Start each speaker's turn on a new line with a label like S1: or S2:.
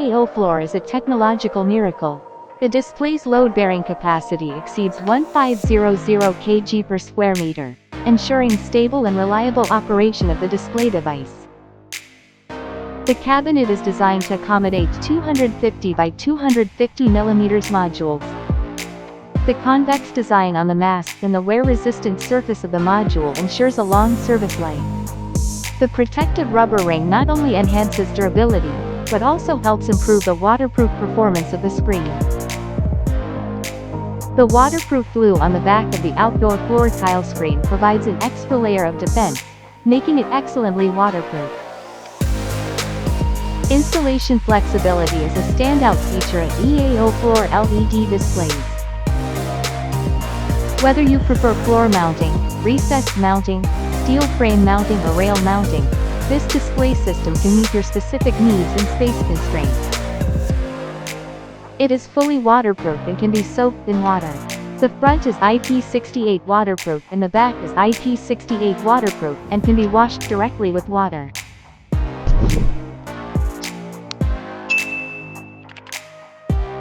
S1: EA-OFloor is a technological miracle. The display's load-bearing capacity exceeds 1500 kg per square meter, ensuring stable and reliable operation of the display device. The cabinet is designed to accommodate 250 by 250 mm modules. The convex design on the mast and the wear-resistant surface of the module ensures a long service life. The protective rubber ring not only enhances durability, but also helps improve the waterproof performance of the screen. The waterproof glue on the back of the outdoor floor tile screen provides an extra layer of defense, making it excellently waterproof. Installation flexibility is a standout feature in EA-OFloor LED displays. Whether you prefer floor mounting, recessed mounting, steel frame mounting or rail mounting, this display system can meet your specific needs and space constraints. It is fully waterproof and can be soaked in water. The front is IP68 waterproof and the back is IP68 waterproof and can be washed directly with water.